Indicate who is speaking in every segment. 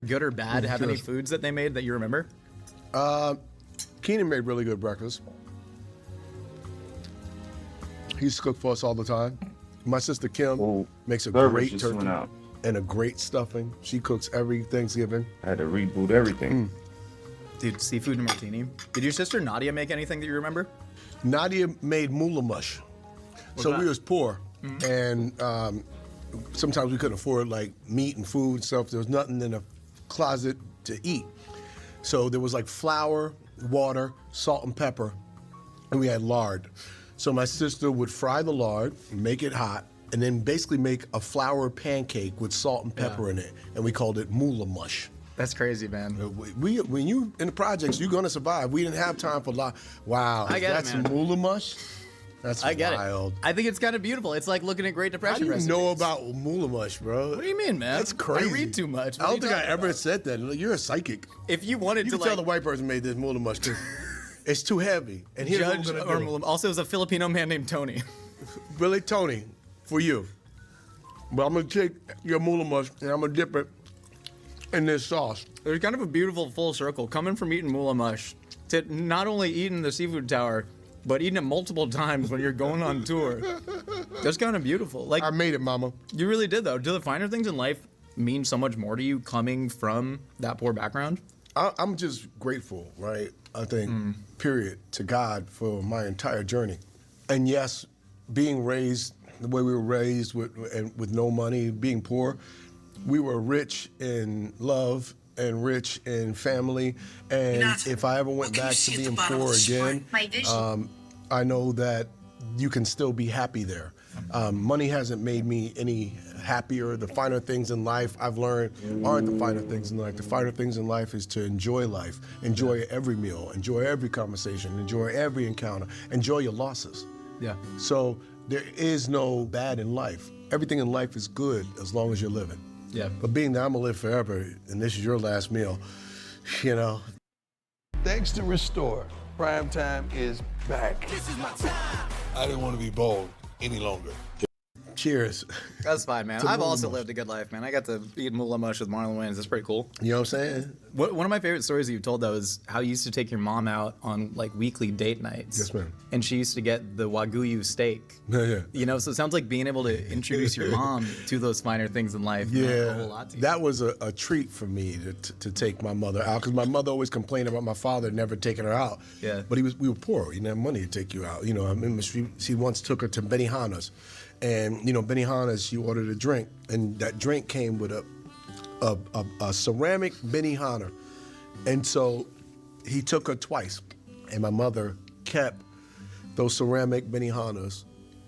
Speaker 1: Good or bad, have any foods that they made that you remember?
Speaker 2: Keenan made really good breakfast. He used to cook for us all the time. My sister Kim makes a great turkey and a great stuffing. She cooks every Thanksgiving.
Speaker 3: I had to reboot everything.
Speaker 1: Dude, seafood and martini. Did your sister Nadia make anything that you remember?
Speaker 2: Nadia made moolah mush. So we was poor, and sometimes we couldn't afford like meat and food and stuff. There was nothing in the closet to eat. So there was like flour, water, salt and pepper, and we had lard. So my sister would fry the lard, make it hot, and then basically make a flour pancake with salt and pepper in it, and we called it moolah mush.
Speaker 1: That's crazy, man.
Speaker 2: When you in the projects, you're gonna survive. We didn't have time for wow.
Speaker 1: I get it,
Speaker 2: that's
Speaker 1: man.
Speaker 2: moolah mush. That's
Speaker 1: I get
Speaker 2: wild.
Speaker 1: it. I think it's kind of beautiful. It's like looking at Great
Speaker 2: How
Speaker 1: Depression
Speaker 2: do you
Speaker 1: recipes.
Speaker 2: know about moolah mush, bro?
Speaker 1: What do you mean, man?
Speaker 2: That's crazy.
Speaker 1: I read too much.
Speaker 2: I don't think I ever said that. You're a psychic.
Speaker 1: If you wanted
Speaker 2: You
Speaker 1: to,
Speaker 2: can tell the white person made this moolah mush too. It's too heavy. And here's
Speaker 1: judge
Speaker 2: what we're
Speaker 1: or
Speaker 2: gonna do.
Speaker 1: also, it was a Filipino man named Tony.
Speaker 2: Billy Tony, for you. But I'm gonna take your moolah mush and I'm gonna dip it in this sauce.
Speaker 1: There's kind of a beautiful full circle coming from eating moolah mush to not only eating the seafood tower, but eating it multiple times when you're going on tour. That's kind of beautiful. Like,
Speaker 2: I made it, mama.
Speaker 1: you really did, though. Do the finer things in life mean so much more to you coming from that poor background?
Speaker 2: I'm just grateful, right? I think, period, to God for my entire journey. And yes, being raised the way we were raised with no money, being poor, we were rich in love and rich in family. And if I ever went back to being poor again, I know that you can still be happy there. Money hasn't made me any happier. The finer things in life, I've learned, aren't the finer things in life. The finer things in life is to enjoy life, enjoy every meal, enjoy every conversation, enjoy every encounter, enjoy your losses.
Speaker 1: Yeah.
Speaker 2: So there is no bad in life. Everything in life is good as long as you're living.
Speaker 1: Yeah.
Speaker 2: But being that I'm gonna live forever, and this is your last meal, you know.
Speaker 4: Thanks to Restore, Prime Time is back.
Speaker 5: This is my time.
Speaker 4: I didn't want to be bald any longer.
Speaker 2: Cheers.
Speaker 1: That's fine, man.
Speaker 2: To
Speaker 1: I've
Speaker 2: moolah
Speaker 1: also
Speaker 2: mush.
Speaker 1: lived a good life, man. I got to eat moolah mush with Marlon Wayans. That's pretty cool.
Speaker 2: You know what I'm saying?
Speaker 1: One of my favorite stories that you've told, though, is how you used to take your mom out on, like, weekly date nights.
Speaker 2: Yes, ma'am.
Speaker 1: And she used to get the Wagyu steak.
Speaker 2: Yeah.
Speaker 1: You know, so it sounds like being able to introduce your mom to those finer things in life meant a whole lot to you.
Speaker 2: That was a treat for me to take my mother out, because my mother always complained about my father never taking her out.
Speaker 1: Yeah.
Speaker 2: But we were poor. He didn't have money to take you out. You know, I remember she once took her to Benihana's, and you know, Benihana's, she ordered a drink, and that drink came with a ceramic Benihana, and so he took her twice, and my mother kept those ceramic Benihanas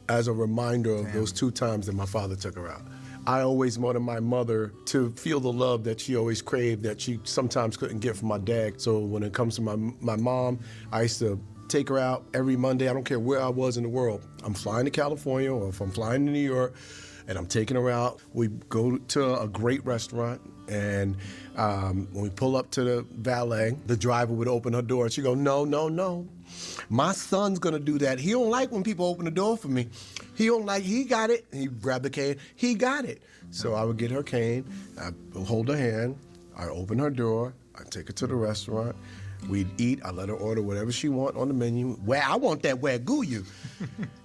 Speaker 2: as a reminder of those 2 times that my father took her out. I always wanted my mother to feel the love that she always craved, that she sometimes couldn't get from my dad. So when it comes to my mom, I used to take her out every Monday. I don't care where I was in the world. I'm flying to California, or if I'm flying to New York, and I'm taking her out. We go to a great restaurant, and when we pull up to the valet, the driver would open her door, and she'd go, no, no, no. My son's gonna do that. He don't like when people open the door for me. He got it. And he grabbed the cane, he got it. So I would get her cane, I hold her hand, I open her door, I take her to the restaurant. We'd eat, I let her order whatever she want on the menu. Well, I want that Wagyu,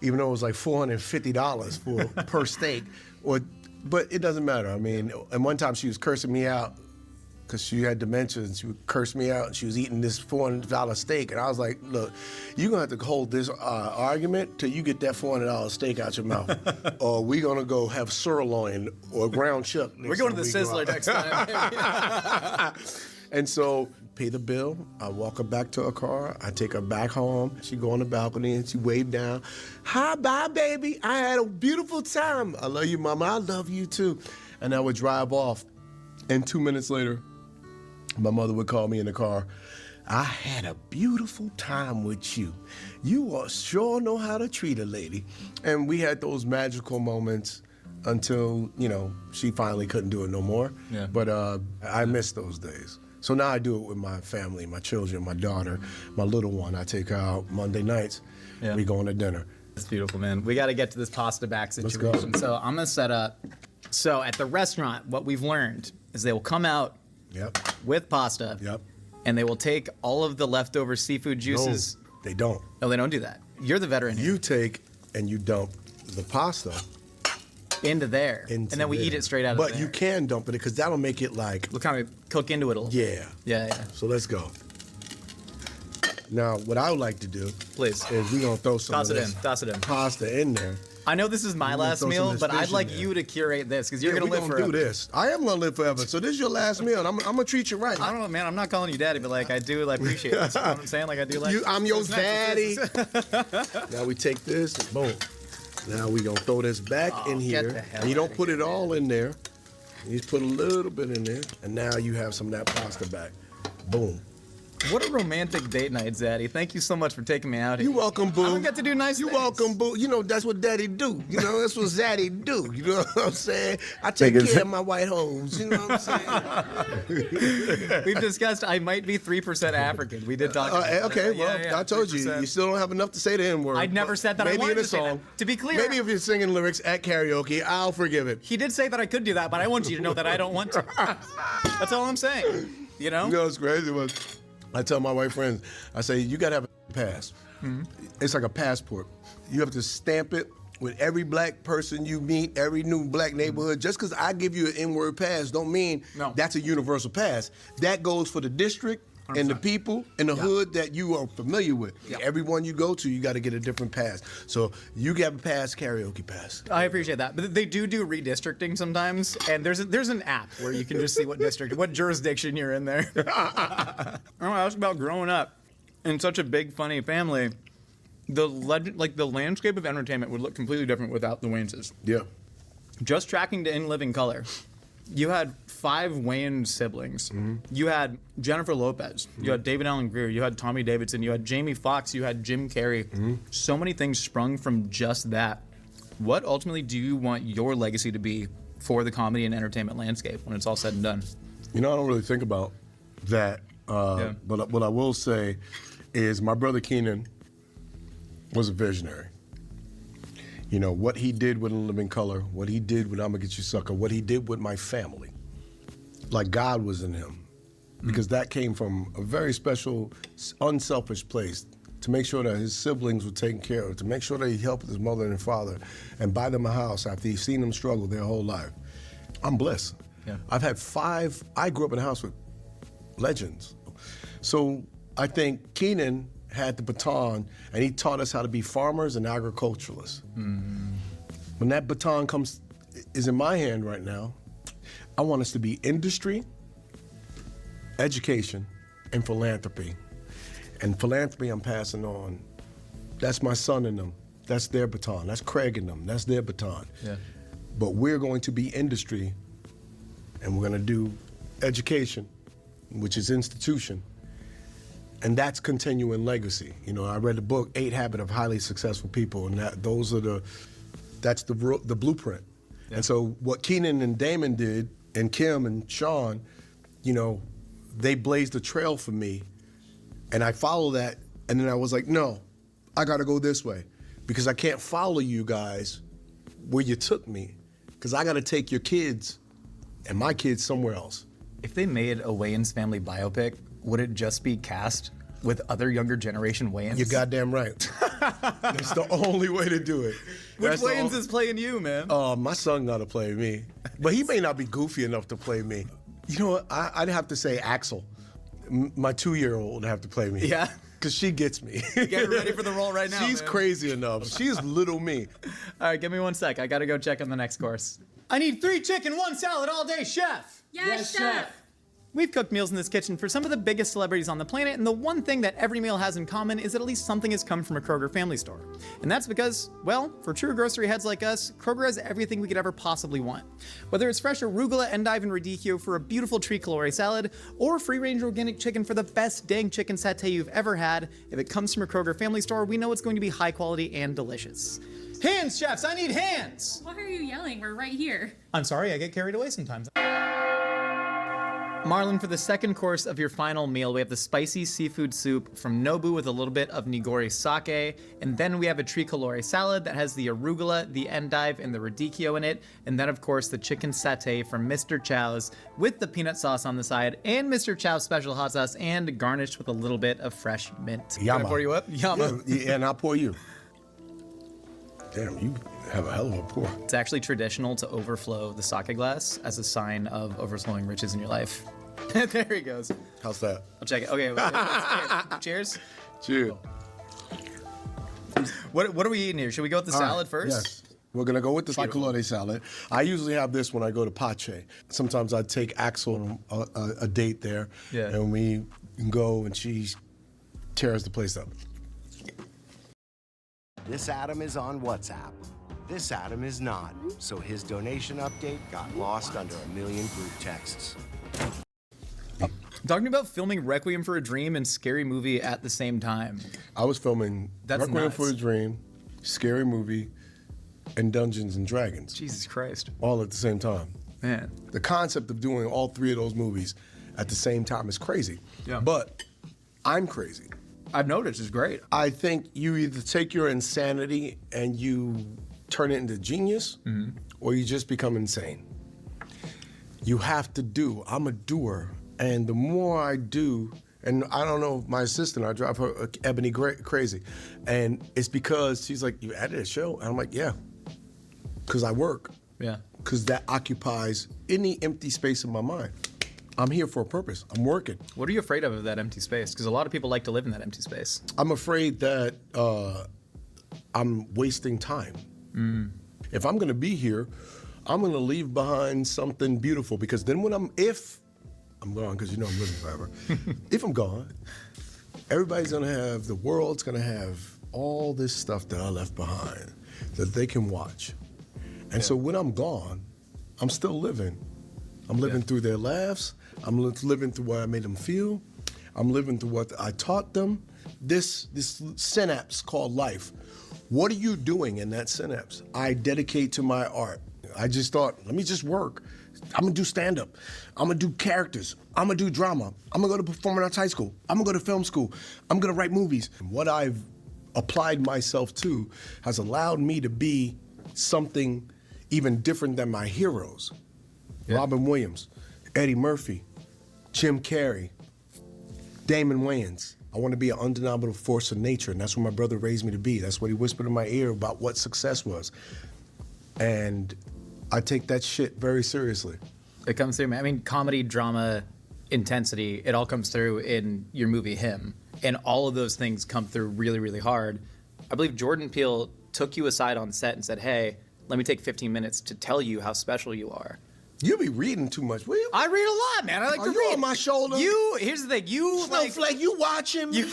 Speaker 2: even though it was like $450 per steak. But it doesn't matter. I mean, and one time she was cursing me out because she had dementia, and she would curse me out, and she was eating this $400 steak. And I was like, look, you're gonna have to hold this argument till you get that $400 steak out your mouth. Or we're gonna go have sirloin or ground chuck.
Speaker 1: We're going to the Sizzler next time.
Speaker 2: And so, pay the bill, I walk her back to her car, I take her back home, she go on the balcony and she waved down, hi, bye, baby, I had a beautiful time. I love you, mama, I love you too. And I would drive off, and 2 minutes later, my mother would call me in the car, I had a beautiful time with you. You sure know how to treat a lady. And we had those magical moments until, you know, she finally couldn't do it no more.
Speaker 1: Yeah.
Speaker 2: But I miss those days. So now I do it with my family, my children, my daughter, my little one. I take her out Monday nights.
Speaker 1: Yeah.
Speaker 2: We going to dinner.
Speaker 1: That's beautiful, man. We got to get to this pasta back
Speaker 2: Let's
Speaker 1: situation.
Speaker 2: go.
Speaker 1: So I'm going to set up. So at the restaurant, what we've learned is they will come out
Speaker 2: Yep.
Speaker 1: with pasta.
Speaker 2: Yep.
Speaker 1: And they will take all of the leftover seafood juices.
Speaker 2: No, they don't.
Speaker 1: No, they don't do that. You're the veteran here.
Speaker 2: You take and you dump the pasta
Speaker 1: Into there.
Speaker 2: into
Speaker 1: and then we
Speaker 2: there.
Speaker 1: eat it straight out of
Speaker 2: But
Speaker 1: there.
Speaker 2: you can dump it because that'll make it like,
Speaker 1: We'll kind of cook into it a little.
Speaker 2: yeah.
Speaker 1: Yeah.
Speaker 2: So let's go. Now, what I would like to do
Speaker 1: Please.
Speaker 2: is we're gonna throw some
Speaker 1: Toss
Speaker 2: of
Speaker 1: it
Speaker 2: this
Speaker 1: in. Toss it in.
Speaker 2: pasta in there.
Speaker 1: I know this is my
Speaker 2: gonna
Speaker 1: last
Speaker 2: throw some
Speaker 1: meal,
Speaker 2: of this
Speaker 1: but I'd
Speaker 2: fish in
Speaker 1: like
Speaker 2: there.
Speaker 1: you to curate this because you're
Speaker 2: Yeah,
Speaker 1: going to
Speaker 2: we're
Speaker 1: live
Speaker 2: gonna
Speaker 1: forever.
Speaker 2: do this. I am gonna live forever. So this is your last meal, and I'm gonna treat you right.
Speaker 1: I don't know, man. I'm not calling you daddy, but like I do like appreciate it. You know what I'm saying? Like I do like.
Speaker 2: I'm your
Speaker 1: It's nice.
Speaker 2: daddy. Now we take this, and boom. Now we gonna throw this back in
Speaker 1: get
Speaker 2: here.
Speaker 1: the hell
Speaker 2: And you don't
Speaker 1: outta
Speaker 2: put it all in there. You just put a little bit in there, and now you have some of that pasta back. Boom.
Speaker 1: What a romantic date night, Zaddy. Thank you so much for taking me out here.
Speaker 2: You welcome, boo.
Speaker 1: I don't get to do nice
Speaker 2: You
Speaker 1: things.
Speaker 2: welcome, boo. You know that's what daddy do. You know that's what zaddy do. You know what I'm saying? I take care of my white hoes. You know what I'm saying?
Speaker 1: We've discussed I might be 3% African. We did talk about that.
Speaker 2: Okay,
Speaker 1: Yeah,
Speaker 2: well,
Speaker 1: yeah,
Speaker 2: I told you,
Speaker 1: 3%.
Speaker 2: you still don't have enough to say the N word.
Speaker 1: I'd never
Speaker 2: but
Speaker 1: said that I
Speaker 2: Maybe
Speaker 1: wanted
Speaker 2: in a
Speaker 1: to say that.
Speaker 2: song.
Speaker 1: To be clear-
Speaker 2: Maybe if you're singing lyrics at karaoke, I'll forgive it.
Speaker 1: He did say that I could do that, but I want you to know that I don't want to. That's all I'm saying. You know?
Speaker 2: You know what's crazy was, I tell my white friends, I say, you gotta have a pass. It's like a passport. You have to stamp it with every black person you meet, every new black neighborhood. Just because I give you an N-word pass don't mean
Speaker 1: No.
Speaker 2: that's a universal pass. That goes for the district and the
Speaker 1: 100%.
Speaker 2: people in the hood that you are familiar with. Everyone you go to, you got to get a different pass. So you get a pass, karaoke pass.
Speaker 1: I appreciate that, but they do redistricting sometimes, and there's an app where you can just see what district, what jurisdiction you're in there. I want to ask about growing up in such a big, funny family. The landscape of entertainment would look completely different without the Wayneses.
Speaker 2: Yeah.
Speaker 1: Just tracking to In Living Color, you had 5 Wayne siblings. You had Jennifer Lopez. You had David Allen Greer. You had Tommy Davidson. You had Jamie Foxx. You had Jim Carrey. So many things sprung from just that. What ultimately do you want your legacy to be for the comedy and entertainment landscape when it's all said and done?
Speaker 2: You know, I don't really think about that.
Speaker 1: Yeah.
Speaker 2: But what I will say is my brother Keenan was a visionary. You know, what he did with In Living Color, what he did with I'ma Get You Sucker, what he did with my family. Like God was in him. Because that came from a very special, unselfish place to make sure that his siblings were taken care of, to make sure that he helped his mother and father and buy them a house after he's seen them struggle their whole life. I'm blessed.
Speaker 1: Yeah.
Speaker 2: I've had 5, I grew up in a house with legends. So I think Keenan had the baton and he taught us how to be farmers and agriculturalists. When that baton is in my hand right now, I want us to be industry, education, and philanthropy. And philanthropy I'm passing on, that's my son and them. That's their baton. That's Craig and them. That's their baton.
Speaker 1: Yeah.
Speaker 2: But we're going to be industry, and we're going to do education, which is institution, and that's continuing legacy. You know, I read the book 8 Habits of Highly Successful People, and that's the blueprint.
Speaker 1: Yeah.
Speaker 2: And so what Keenan and Damon did, and Kim and Sean, you know, they blazed a trail for me, and I followed that, and then I was like, no, I got to go this way, because I can't follow you guys where you took me, because I got to take your kids and my kids somewhere else.
Speaker 1: If they made a Wayans family biopic, would it just be cast with other younger generation Wayans?
Speaker 2: You're goddamn right. That's the only way to do it.
Speaker 1: Which
Speaker 2: That's the
Speaker 1: Wayans
Speaker 2: only-
Speaker 1: is playing you, man?
Speaker 2: My son got to play me, but he may not be goofy enough to play me. You know what? I'd have to say Axel. My 2-year-old would have to play me.
Speaker 1: Yeah?
Speaker 2: Because she gets me.
Speaker 1: Get ready for the role right now,
Speaker 2: She's
Speaker 1: man.
Speaker 2: crazy enough. She's little me.
Speaker 1: All right, give me 1 sec. I gotta go check on the next course. I need 3 chicken, 1 salad all day, chef.
Speaker 3: Yes, chef.
Speaker 1: We've cooked meals in this kitchen for some of the biggest celebrities on the planet, and the one thing that every meal has in common is that at least something has come from a Kroger family store. And that's because, well, for true grocery heads like us, Kroger has everything we could ever possibly want. Whether it's fresh arugula, endive, and radicchio for a beautiful tricolore salad, or free-range organic chicken for the best dang chicken satay you've ever had, if it comes from a Kroger family store, we know it's going to be high quality and delicious. Hands, chefs! I need hands!
Speaker 3: Why are you yelling? We're right here.
Speaker 1: I'm sorry, I get carried away sometimes. Marlon, for the second course of your final meal, we have the spicy seafood soup from Nobu with a little bit of nigori sake, and then we have a tricolore salad that has the arugula, the endive, and the radicchio in it, and then of course the chicken satay from Mr. Chow's with the peanut sauce on the side, and Mr. Chow's special hot sauce, and garnished with a little bit of fresh mint.
Speaker 2: Yama.
Speaker 1: Can I pour you up? Yama.
Speaker 2: Yeah, and I'll pour you. Damn, you have a hell of a pour.
Speaker 1: It's actually traditional to overflow the sake glass as a sign of overflowing riches in your life. There he goes.
Speaker 2: How's that?
Speaker 1: I'll check it. Okay, cheers.
Speaker 2: Cheers.
Speaker 1: What are we eating here? Should we go with the salad first?
Speaker 2: Yes. We're gonna go with the tricolore salad. I usually have this when I go to Pache. Sometimes I take Axel on a date there, and we go and she tears the place up.
Speaker 3: This Adam is on WhatsApp. This Adam is not, so his donation update got lost under a million group texts.
Speaker 1: Talking about filming Requiem for a Dream and Scary Movie at the same time.
Speaker 2: I was filming Requiem
Speaker 1: nuts.
Speaker 2: for a Dream, Scary Movie, and Dungeons and Dragons.
Speaker 1: Jesus Christ.
Speaker 2: All at the same time.
Speaker 1: Man.
Speaker 2: The concept of doing all three of those movies at the same time is crazy.
Speaker 1: Yeah.
Speaker 2: But I'm crazy.
Speaker 1: I've noticed, it's great.
Speaker 2: I think you either take your insanity and you turn it into genius, or you just become insane. You have to do. I'm a doer. And the more I do, and I don't know, my assistant, I drive her Ebony crazy. And it's because she's like, you added a show? And I'm like, yeah, because I work.
Speaker 1: Yeah.
Speaker 2: Because that occupies any empty space in my mind. I'm here for a purpose. I'm working.
Speaker 1: What are you afraid of that empty space? Because a lot of people like to live in that empty space.
Speaker 2: I'm afraid that I'm wasting time. If I'm gonna be here, I'm gonna leave behind something beautiful, because then if I'm gone, because you know I'm living forever. If I'm gone, everybody's gonna have, the world's gonna have all this stuff that I left behind that they can watch. And so when I'm gone, I'm still living. I'm living through their laughs. I'm living through what I made them feel. I'm living through what I taught them. This synapse called life. What are you doing in that synapse? I dedicate to my art. I just thought, let me just work. I'm gonna do stand-up. I'm gonna do characters. I'm gonna do drama. I'm gonna go to performing arts high school. I'm gonna go to film school. I'm gonna write movies. What I've applied myself to has allowed me to be something even different than my heroes. Yeah. Robin Williams, Eddie Murphy, Jim Carrey, Damon Wayans. I want to be an undeniable force of nature, and that's what my brother raised me to be. That's what he whispered in my ear about what success was. And I take that shit very seriously.
Speaker 1: It comes through, man. I mean, comedy, drama, intensity, it all comes through in your movie, Him. And all of those things come through really, really hard. I believe Jordan Peele took you aside on set and said, hey, let me take 15 minutes to tell you how special you are.
Speaker 2: You be reading too much, will you?
Speaker 1: I read a lot, man. I like to read.
Speaker 2: You on my shoulder?
Speaker 1: Here's the thing. You
Speaker 2: Snowflake, you watching me?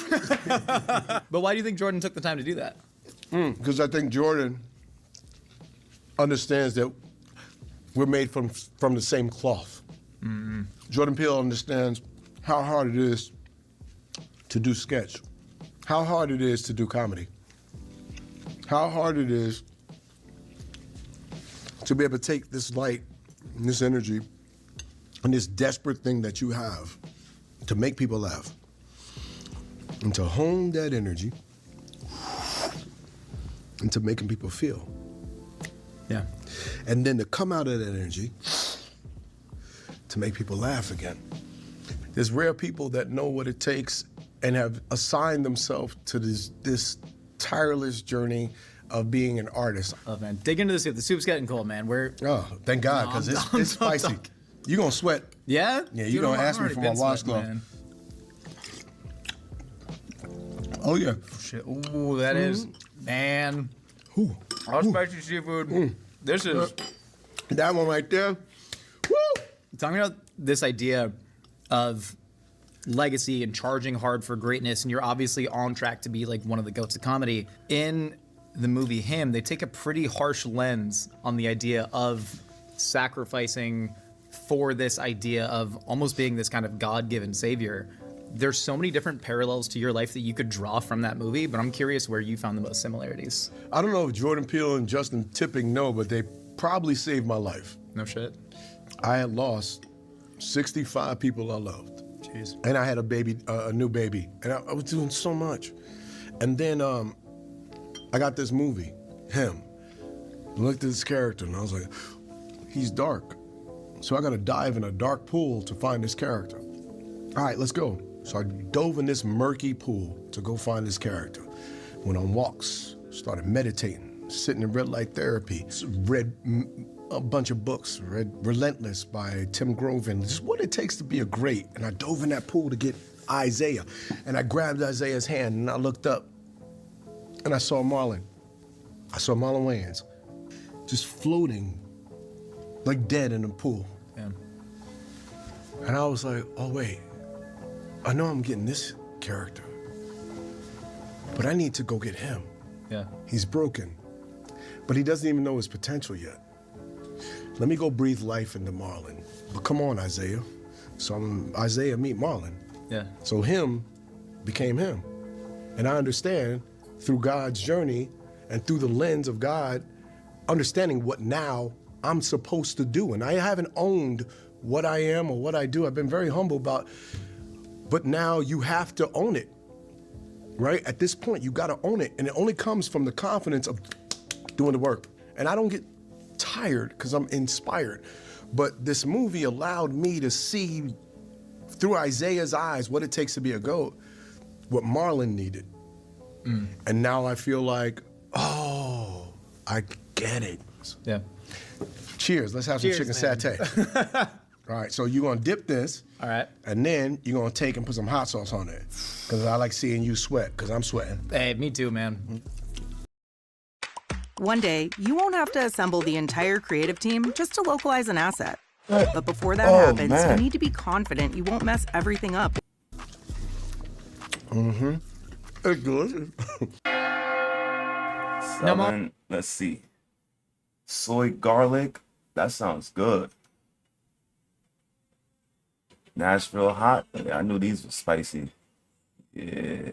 Speaker 1: But why do you think Jordan took the time to do that?
Speaker 2: Because I think Jordan understands that we're made from the same cloth. Jordan Peele understands how hard it is to do sketch, how hard it is to do comedy, how hard it is to be able to take this light and this energy and this desperate thing that you have to make people laugh and to hone that energy into making people feel.
Speaker 1: Yeah.
Speaker 2: And then to come out of that energy to make people laugh again. There's rare people that know what it takes and have assigned themselves to this tireless journey of being an artist.
Speaker 1: Oh, man. Dig into the soup. The soup's getting cold, man.
Speaker 2: Oh, thank God, because it's spicy. You're going to sweat.
Speaker 1: Yeah?
Speaker 2: Yeah, you're going to ask me for my washcloth. Oh, yeah.
Speaker 1: Shit. Ooh, that is, man.
Speaker 2: Ooh.
Speaker 1: All spicy seafood. This is.
Speaker 2: That one right there. Woo!
Speaker 1: Talking about this idea of legacy and charging hard for greatness, and you're obviously on track to be like one of the goats of comedy. In the movie Him, they take a pretty harsh lens on the idea of sacrificing for this idea of almost being this kind of God-given savior. There's so many different parallels to your life that you could draw from that movie, but I'm curious where you found the most similarities.
Speaker 2: I don't know if Jordan Peele and Justin Tipping know, but they probably saved my life.
Speaker 1: No shit.
Speaker 2: I had lost 65 people I loved.
Speaker 1: Jeez.
Speaker 2: And I had a baby, a new baby. And I was doing so much. And then I got this movie, him. I looked at this character and I was like, he's dark. So I gotta dive in a dark pool to find this character. All right, let's go. So I dove in this murky pool to go find this character. Went on walks, started meditating, sitting in red light therapy, read a bunch of books, read Relentless by Tim Groven, just what it takes to be a great. And I dove in that pool to get Isaiah. And I grabbed Isaiah's hand and I looked up and I saw Marlon. I saw Marlon Wayans just floating like dead in the pool.
Speaker 1: Yeah.
Speaker 2: And I was like, oh wait, I know I'm getting this character, but I need to go get him.
Speaker 1: Yeah.
Speaker 2: He's broken, but he doesn't even know his potential yet. Let me go breathe life into Marlon. But come on, Isaiah. So I'm Isaiah meet Marlon.
Speaker 1: Yeah.
Speaker 2: So him became him. And I understand through God's journey and through the lens of God, understanding what now I'm supposed to do. And I haven't owned what I am or what I do. I've been very humble about, but now you have to own it, right? At this point, you gotta own it. And it only comes from the confidence of doing the work. And I don't get tired because I'm inspired. But this movie allowed me to see through Isaiah's eyes what it takes to be a GOAT, what Marlon needed. And now I feel like, oh, I get it.
Speaker 1: Yeah.
Speaker 2: Cheers, let's have
Speaker 1: Cheers,
Speaker 2: some chicken
Speaker 1: man.
Speaker 2: satay. All right, so you're gonna dip this.
Speaker 1: All right.
Speaker 2: And then you're gonna take and put some hot sauce on it. Cause I like seeing you sweat, cause I'm sweating.
Speaker 1: Hey, me too, man.
Speaker 5: One day, you won't have to assemble the entire creative team just to localize an asset. But before that happens,
Speaker 6: man.
Speaker 5: you need to be confident you won't mess everything up.
Speaker 2: It's delicious.
Speaker 6: Southern, let's see. Soy garlic, that sounds good. Nashville hot, I knew these were spicy. Yeah.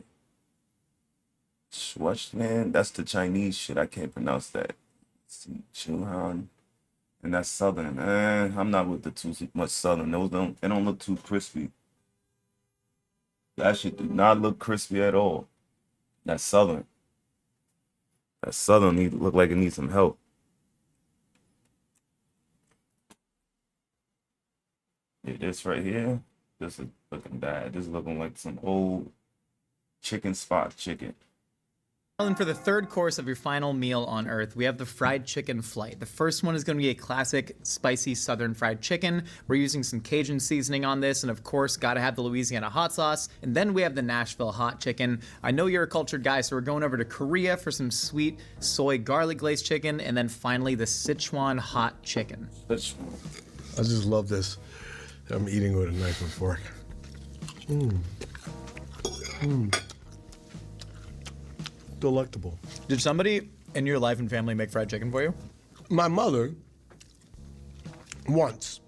Speaker 6: Schwarzman, that's the Chinese shit, I can't pronounce that. Let's see, Chuhan, and that's Southern. I'm not with the too much Southern. They don't look too crispy. That shit do not look crispy at all. That's Southern. That Southern look like it needs some help. Yeah, this right here, this is looking bad. This is looking like some old chicken spot chicken.
Speaker 1: Marlon, for the third course of your final meal on Earth, we have the fried chicken flight. The first one is going to be a classic spicy southern fried chicken. We're using some Cajun seasoning on this, and of course, gotta have the Louisiana hot sauce. And then we have the Nashville hot chicken. I know you're a cultured guy, so we're going over to Korea for some sweet soy garlic glazed chicken, and then finally the Sichuan hot chicken.
Speaker 2: I just love this. I'm eating with a knife and fork. Delectable.
Speaker 1: Did somebody in your life and family make fried chicken for you?
Speaker 2: My mother, once.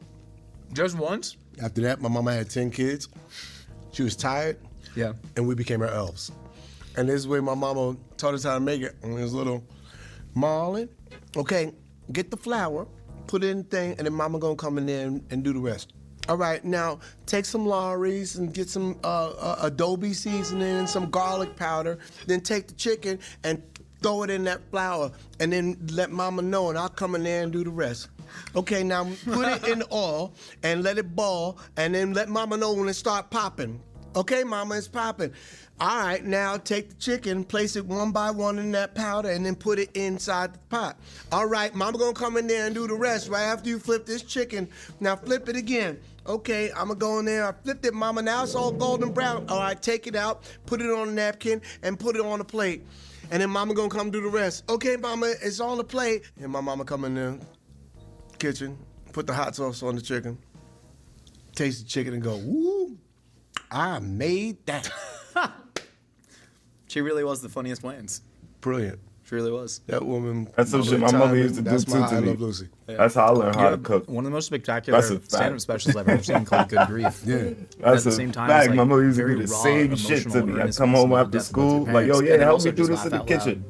Speaker 1: Just once?
Speaker 2: After that, my mama had 10 kids. She was tired.
Speaker 1: Yeah.
Speaker 2: And we became her elves. And this is where my mama taught us how to make it when we was little. Marlon, okay, get the flour, put it in the thing, and then mama gonna come in there and do the rest. All right, now take some Lawry's and get some adobe seasoning and some garlic powder. Then take the chicken and throw it in that flour, and then let mama know, and I'll come in there and do the rest. Okay, now put it in the oil and let it boil, and then let mama know when it start popping. Okay, mama, it's popping. All right, now take the chicken, place it one by one in that powder, and then put it inside the pot. All right, mama gonna come in there and do the rest right after you flip this chicken. Now flip it again. Okay, I'm gonna go in there, I flipped it, mama, now it's all golden brown. All right, take it out, put it on a napkin, and put it on a plate. And then mama gonna come do the rest. Okay, mama, it's on the plate. And my mama come in the kitchen, put the hot sauce on the chicken, taste the chicken and go, woo, I made that.
Speaker 1: She really was the funniest Wayans.
Speaker 2: Brilliant.
Speaker 1: She really was.
Speaker 2: That woman.
Speaker 6: That's some shit my mother used to do
Speaker 2: that's
Speaker 6: too
Speaker 2: my
Speaker 6: to
Speaker 2: I
Speaker 6: me.
Speaker 2: Love Lucy.
Speaker 6: That's how I learned how to cook.
Speaker 1: One of the most spectacular
Speaker 6: That's a fact.
Speaker 1: stand-up specials I've ever seen called Good Grief.
Speaker 2: Yeah.
Speaker 6: That's
Speaker 1: At the
Speaker 6: a
Speaker 1: same time,
Speaker 6: fact.
Speaker 1: it's
Speaker 6: My
Speaker 1: like
Speaker 6: mother used to
Speaker 1: very
Speaker 6: do the
Speaker 1: raw,
Speaker 6: same shit
Speaker 1: emotional
Speaker 6: to me. I
Speaker 1: earnestness
Speaker 6: come home
Speaker 1: and
Speaker 6: after
Speaker 1: depth with
Speaker 6: school,
Speaker 1: your
Speaker 6: like, yo,
Speaker 1: parents,
Speaker 6: yeah,
Speaker 1: and
Speaker 6: help
Speaker 1: also
Speaker 6: me do
Speaker 1: just
Speaker 6: this in the
Speaker 1: laugh out loud.
Speaker 6: kitchen.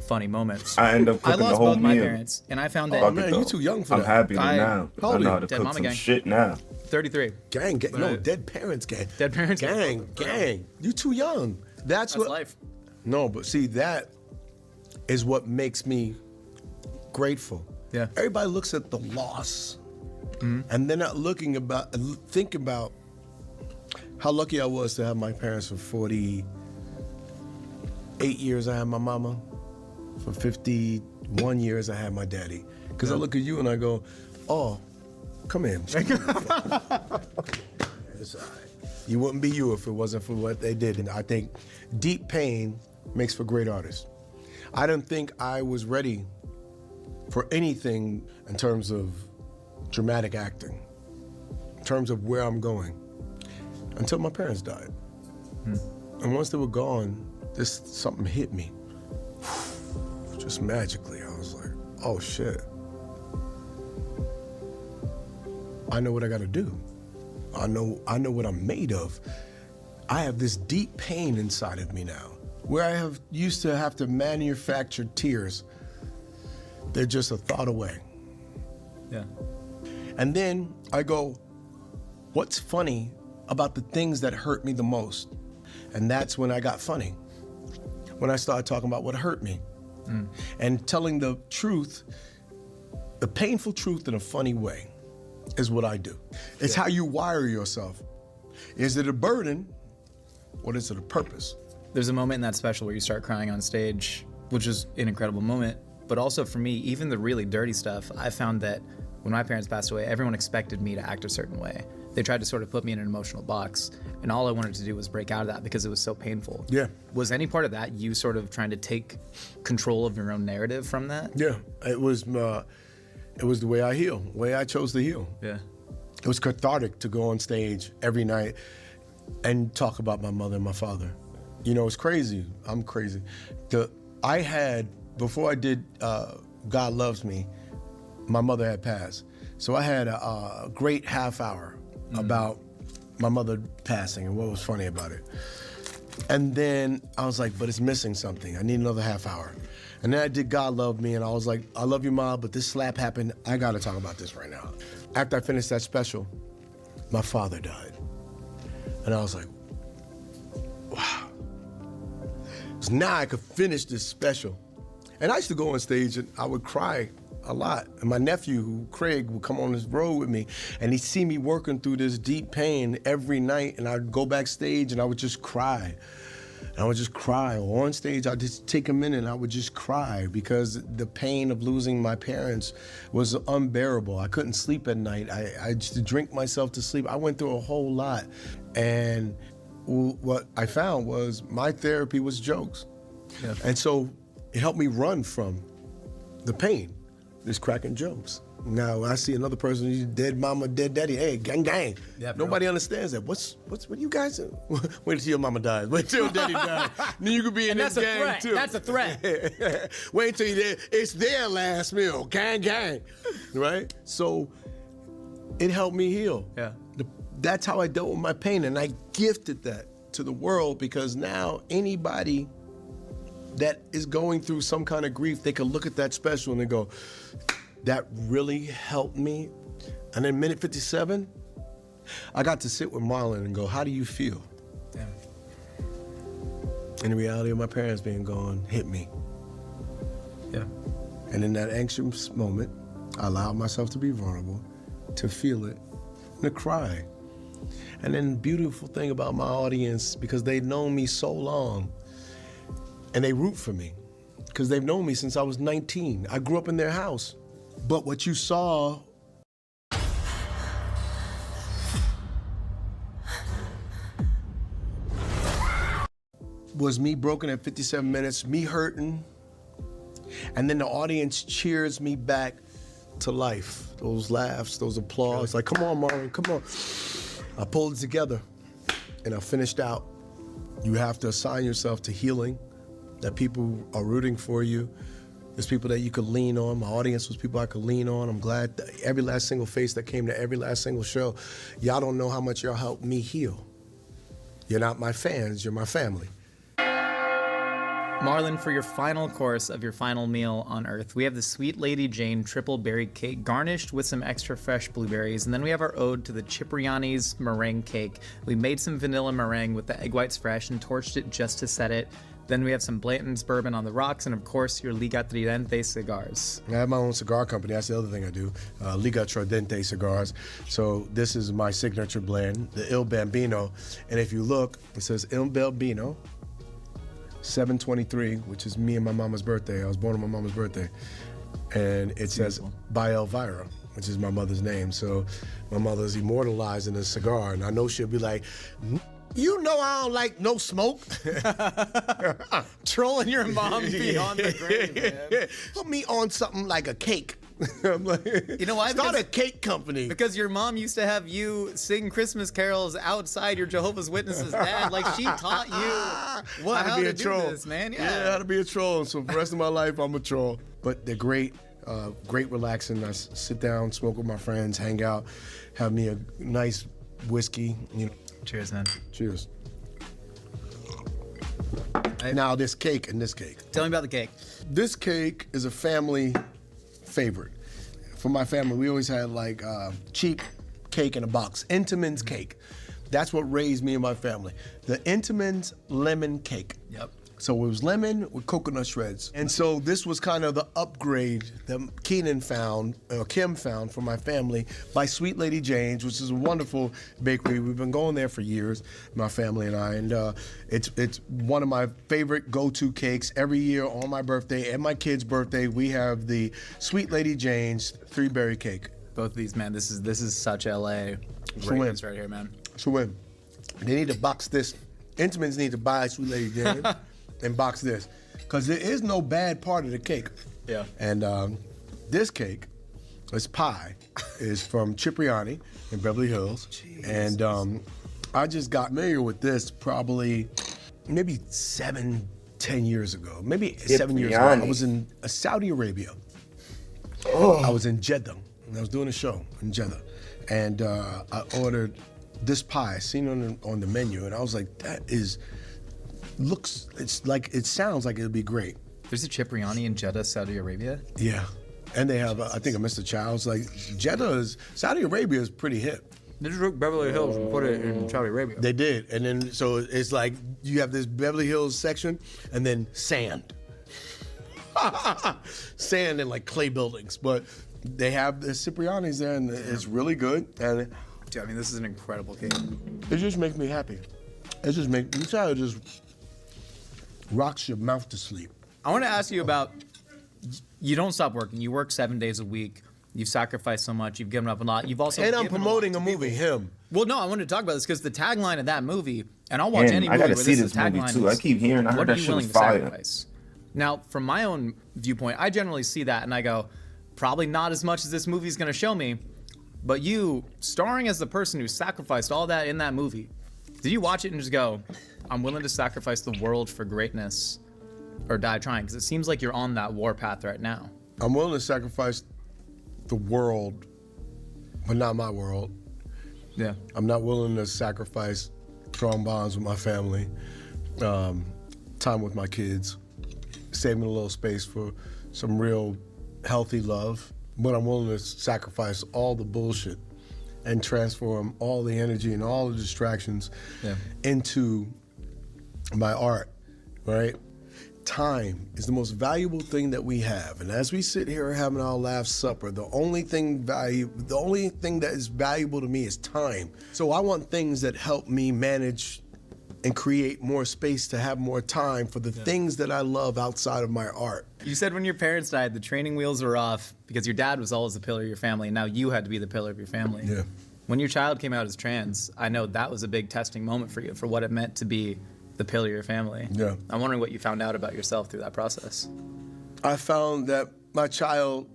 Speaker 1: funny moments.
Speaker 6: I end up
Speaker 1: I
Speaker 6: cooking the
Speaker 1: lost
Speaker 6: whole
Speaker 1: both my
Speaker 6: meal.
Speaker 1: parents, and I found that
Speaker 2: Oh, man, you too young for
Speaker 6: I'm
Speaker 2: that.
Speaker 6: happy
Speaker 1: I-
Speaker 6: now.
Speaker 2: How old
Speaker 6: I know
Speaker 2: are
Speaker 6: how
Speaker 2: you?
Speaker 6: to
Speaker 1: Dead
Speaker 6: cook
Speaker 1: mama
Speaker 6: some
Speaker 1: gang.
Speaker 6: shit now.
Speaker 1: 33.
Speaker 2: Gang, no, dead parents gang.
Speaker 1: Dead parents?
Speaker 2: Gang. You too young. That's
Speaker 1: That's
Speaker 2: what.
Speaker 1: life.
Speaker 2: No, but see, that is what makes me grateful.
Speaker 1: Yeah.
Speaker 2: Everybody looks at the loss, and they're not thinking about how lucky I was to have my parents for 48 years. I had my mama. For 51 years, I had my daddy. Because I look at you and I go, oh, come in. It's all right. You wouldn't be you if it wasn't for what they did. And I think deep pain makes for great artists. I didn't think I was ready for anything in terms of dramatic acting, in terms of where I'm going, until my parents died. And once they were gone, something hit me. Just magically. I was like, oh shit. I know what I gotta do. I know what I'm made of. I have this deep pain inside of me now, where I used to have to manufacture tears. They're just a thought away.
Speaker 1: Yeah.
Speaker 2: And then I go, what's funny about the things that hurt me the most? And that's when I got funny. When I started talking about what hurt me. And telling the truth, the painful truth in a funny way is what I do. It's how you wire yourself. Is it a burden or is it a purpose?
Speaker 1: There's a moment in that special where you start crying on stage, which is an incredible moment. But also for me, even the really dirty stuff, I found that when my parents passed away, everyone expected me to act a certain way. They tried to sort of put me in an emotional box, and all I wanted to do was break out of that because it was so painful.
Speaker 2: Yeah.
Speaker 1: Was any part of that you sort of trying to take control of your own narrative from that?
Speaker 2: Yeah, it was the way I heal, the way I chose to heal.
Speaker 1: Yeah.
Speaker 2: It was cathartic to go on stage every night and talk about my mother and my father. You know, it's crazy. I'm crazy. Before I did God Loves Me, my mother had passed. So I had a great half hour about my mother passing and what was funny about it. And then I was like, but it's missing something. I need another half hour. And then I did God Love Me, and I was like, I love you, Ma, but this slap happened. I gotta talk about this right now. After I finished that special, my father died. And I was like, wow. So now I could finish this special. And I used to go on stage and I would cry a lot. And my nephew, Craig, would come on this road with me, and he'd see me working through this deep pain every night, and I'd go backstage and I would just cry. And I would just cry. Or on stage, I'd just take a minute and I would just cry because the pain of losing my parents was unbearable. I couldn't sleep at night. I used to drink myself to sleep. I went through a whole lot. And what I found was my therapy was jokes.
Speaker 1: Yeah.
Speaker 2: And so it helped me run from the pain. Just cracking jokes. Now I see another person, he's dead mama, dead daddy. Hey, gang, gang.
Speaker 1: Yeah, bro.
Speaker 2: Nobody understands that. What you guys do? Wait till your mama dies. Wait till your daddy dies. Then you could be in
Speaker 1: And
Speaker 2: this
Speaker 1: that's a
Speaker 2: gang
Speaker 1: threat.
Speaker 2: too.
Speaker 1: That's a threat.
Speaker 2: Wait till it's their last meal. Gang, gang. Right? So it helped me heal.
Speaker 1: Yeah.
Speaker 2: That's how I dealt with my pain, and I gifted that to the world because now anybody that is going through some kind of grief, they can look at that special and they go, that really helped me. And then minute 57, I got to sit with Marlon and go, how do you feel?
Speaker 1: Damn.
Speaker 2: And the reality of my parents being gone hit me.
Speaker 1: Yeah.
Speaker 2: And in that anxious moment, I allowed myself to be vulnerable, to feel it, and to cry. And then the beautiful thing about my audience, because they've known me so long, and they root for me, because they've known me since I was 19. I grew up in their house. But what you saw was me broken at 57 minutes, me hurting, and then the audience cheers me back to life. Those laughs, those applause, like, come on, Marlon, come on. I pulled it together, and I finished out. You have to assign yourself to healing, that people are rooting for you. There's people that you could lean on. My audience was people I could lean on. I'm glad that every last single face that came to every last single show, y'all don't know how much y'all helped me heal. You're not my fans, you're my family.
Speaker 1: Marlon, for your final course of your final meal on Earth, we have the Sweet Lady Jane triple berry cake garnished with some extra fresh blueberries, and then we have our ode to the Cipriani's meringue cake. We made some vanilla meringue with the egg whites fresh and torched it just to set it. Then we have some Blanton's bourbon on the rocks, and of course, your Liga Tridente cigars.
Speaker 2: I have my own cigar company. That's the other thing I do, Liga Tridente cigars. So this is my signature blend, the Il Bambino. And if you look, it says Il Bambino, 723, which is me and my mama's birthday. I was born on my mama's birthday. And it says by Elvira, which is my mother's name. So my mother's immortalized in a cigar. And I know she'll be like, you know I don't like no smoke.
Speaker 1: Trolling your mom beyond the grave, man.
Speaker 2: Put me on something like a cake. I'm like,
Speaker 1: You know why?
Speaker 2: Start
Speaker 1: Because-
Speaker 2: a cake company.
Speaker 1: Because your mom used to have you sing Christmas carols outside your Jehovah's Witnesses dad. Like, she taught you how to do this, man.
Speaker 2: Yeah, how to be a troll. So for the rest of my life, I'm a troll. But they're great, great relaxing. I sit down, smoke with my friends, hang out, have me a nice whiskey. You know.
Speaker 1: Cheers, man.
Speaker 2: Cheers. Now this cake and this cake.
Speaker 1: Tell me about the cake.
Speaker 2: This cake is a family favorite. For my family, we always had like cheap cake in a box. Entenmann's cake. That's what raised me and my family. The Entenmann's lemon cake.
Speaker 1: Yep.
Speaker 2: So it was lemon with coconut shreds. And so this was kind of the upgrade that Kim found for my family by Sweet Lady Jane's, which is a wonderful bakery. We've been going there for years, my family and I, and it's one of my favorite go-to cakes. Every year on my birthday and my kid's birthday, we have the Sweet Lady Jane's 3-berry cake.
Speaker 1: Both of these, man, this is such LA greatness right here, man.
Speaker 2: So when they need to box this, Entenmann's need to buy Sweet Lady Jane and box this, because there is no bad part of the cake.
Speaker 1: Yeah.
Speaker 2: And this cake, this pie, is from Cipriani in Beverly Hills. And I just got familiar with this probably maybe 7-10 years ago. Maybe 7 years ago. I was in Saudi Arabia. I was in Jeddah, and I was doing a show in Jeddah. And I ordered this pie, I seen it on the menu, and I was like, it sounds like it'll be great.
Speaker 1: There's a Cipriani in Jeddah, Saudi Arabia.
Speaker 2: Yeah. And they have, I think, a Mr. Childs. Like, Saudi Arabia is pretty hip.
Speaker 1: They just took Beverly Hills and put it in Saudi Arabia.
Speaker 2: They did. And then, so it's like, you have this Beverly Hills section, and then sand. Sand and like clay buildings. But they have the Cipriani's there, and it's really good. And
Speaker 1: Dude, I mean, this is an incredible cake.
Speaker 2: it just makes me happy. It just makes, it just rocks your mouth to sleep.
Speaker 1: I want to ask you about, you don't stop working. You work 7 days a week. You've sacrificed so much. You've given up a lot. You've also
Speaker 2: And I'm
Speaker 1: given
Speaker 2: promoting
Speaker 1: lot
Speaker 2: a
Speaker 1: to
Speaker 2: movie,
Speaker 1: people.
Speaker 2: him.
Speaker 1: Well, no, I wanted to talk about this because the tagline of that movie, and I'll watch
Speaker 6: And
Speaker 1: any
Speaker 6: I
Speaker 1: movie
Speaker 6: gotta
Speaker 1: where
Speaker 6: see
Speaker 1: this
Speaker 6: this movie
Speaker 1: tagline
Speaker 6: too.
Speaker 1: is,
Speaker 6: I keep hearing. I
Speaker 1: what
Speaker 6: heard
Speaker 1: are
Speaker 6: that
Speaker 1: you
Speaker 6: shit
Speaker 1: willing
Speaker 6: was
Speaker 1: to
Speaker 6: fire.
Speaker 1: sacrifice? Now, from my own viewpoint, I generally see that and I go, probably not as much as this movie's going to show me, but you, starring as the person who sacrificed all that in that movie, did you watch it and just go, I'm willing to sacrifice the world for greatness or die trying? Because it seems like you're on that war path right now.
Speaker 2: I'm willing to sacrifice the world, but not my world.
Speaker 1: Yeah.
Speaker 2: I'm not willing to sacrifice strong bonds with my family, time with my kids, saving a little space for some real healthy love. But I'm willing to sacrifice all the bullshit and transform all the energy and all the distractions into my art, right? Time is the most valuable thing that we have. And as we sit here having our last supper, the only thing that is valuable to me is time. So I want things that help me manage and create more space to have more time for the things that I love outside of my art.
Speaker 1: You said when your parents died, the training wheels were off because your dad was always the pillar of your family, and now you had to be the pillar of your family.
Speaker 2: Yeah.
Speaker 1: When your child came out as trans, I know that was a big testing moment for you, for what it meant to be the pillar of your family.
Speaker 2: Yeah.
Speaker 1: I'm wondering what you found out about yourself through that process.
Speaker 2: I found that my child,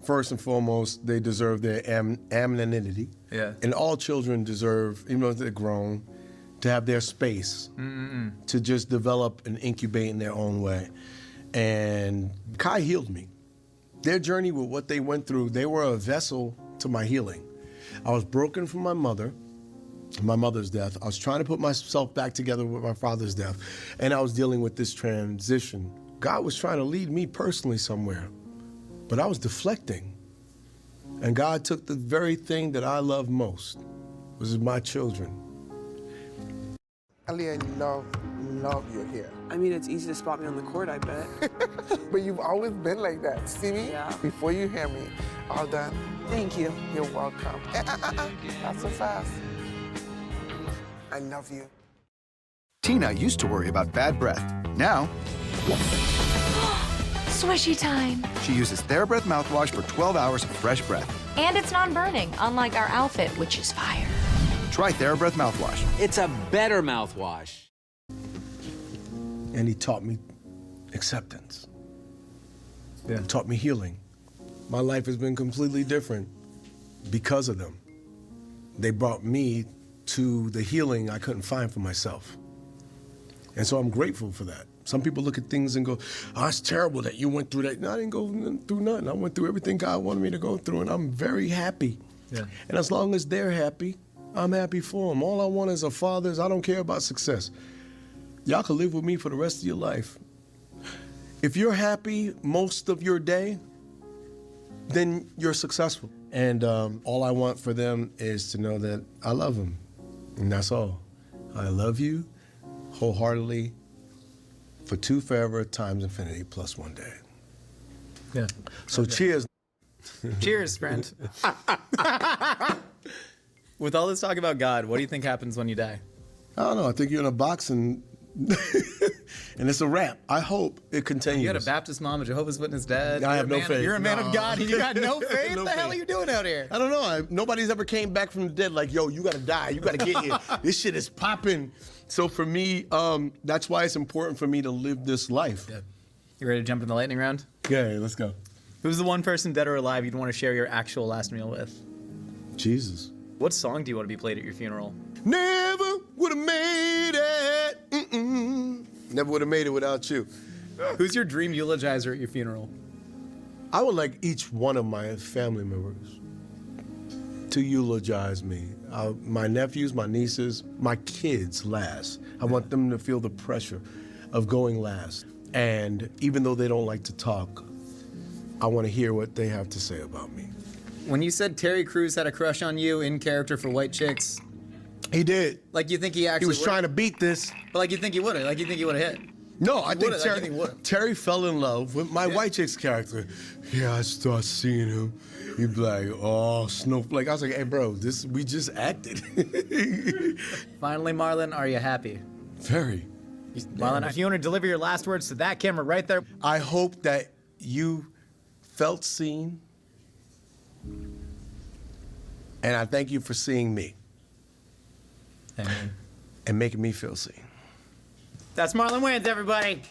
Speaker 2: first and foremost, they deserve their anonymity.
Speaker 1: Yeah.
Speaker 2: And all children deserve, even though they're grown, to have their space to just develop and incubate in their own way. And Kai healed me. Their journey with what they went through, they were a vessel to my healing. I was broken from my mother, my mother's death. I was trying to put myself back together with my father's death, and I was dealing with this transition. God was trying to lead me personally somewhere, but I was deflecting. And God took the very thing that I love most, which is my children.
Speaker 7: Ali, I love your hair.
Speaker 8: I mean, it's easy to spot me on the court, I bet.
Speaker 7: But you've always been like that. See me?
Speaker 8: Yeah.
Speaker 7: Before you hear me. All done.
Speaker 8: Thank you.
Speaker 7: You're welcome. Not so fast. I love you.
Speaker 9: Tina used to worry about bad breath. Now,
Speaker 10: Swishy time.
Speaker 9: she uses TheraBreath mouthwash for 12 hours of fresh breath.
Speaker 10: And it's non-burning, unlike our outfit, which is fire.
Speaker 9: Try TheraBreath mouthwash.
Speaker 11: It's a better mouthwash.
Speaker 2: And he taught me acceptance. Yeah. Taught me healing. My life has been completely different because of them. They brought me to the healing I couldn't find for myself. And so I'm grateful for that. Some people look at things and go, oh, it's terrible that you went through that. No, I didn't go through nothing. I went through everything God wanted me to go through, and I'm very happy. Yeah. And as long as they're happy, I'm happy for them. All I want as a father is I don't care about success. Y'all can live with me for the rest of your life. If you're happy most of your day, then you're successful. And all I want for them is to know that I love them. And that's all. I love you wholeheartedly for two forever times infinity plus one day.
Speaker 1: Yeah.
Speaker 2: So cheers.
Speaker 1: Cheers, friend. With all this talk about God, what do you think happens when you die?
Speaker 2: I don't know. I think you're in a box and and it's a wrap. I hope it continues.
Speaker 1: You got a Baptist mom, a Jehovah's Witness dad.
Speaker 2: I have no faith.
Speaker 1: You're a man of God and you got no faith?
Speaker 2: No
Speaker 1: What the hell
Speaker 2: faith.
Speaker 1: are you doing out here?
Speaker 2: I don't know. Nobody's ever came back from the dead like, yo, you got to die. You got to get here. This shit is popping. So for me, that's why it's important for me to live this life.
Speaker 1: Yeah. You ready to jump in the lightning round?
Speaker 2: Okay, let's go.
Speaker 1: Who's the one person, dead or alive, you'd want to share your actual last meal with?
Speaker 2: Jesus.
Speaker 1: What song do you want to be played at your funeral?
Speaker 2: Never would have made it. Mm-mm. Never would have made it without you.
Speaker 1: Who's your dream eulogizer at your funeral?
Speaker 2: I would like each one of my family members to eulogize me. My nephews, my nieces, my kids last. I want them to feel the pressure of going last. And even though they don't like to talk, I want to hear what they have to say about me.
Speaker 1: When you said Terry Crews had a crush on you in character for White Chicks,
Speaker 2: he did.
Speaker 1: Like you think he actually
Speaker 2: He was trying to beat this.
Speaker 1: But like you think he would have? Like you think he would have hit?
Speaker 2: No, I think
Speaker 1: Terry
Speaker 2: fell in love with my White Chicks character. Yeah, I start seeing him. He'd be like, oh, snowflake. I was like, hey, bro, we just acted.
Speaker 1: Finally, Marlon, are you happy?
Speaker 2: Very.
Speaker 1: Marlon, if you want to deliver your last words to that camera right there.
Speaker 2: I hope that you felt seen. And I thank you for seeing me.
Speaker 1: Amen.
Speaker 2: And making me feel seen.
Speaker 1: That's Marlon Wayans, everybody.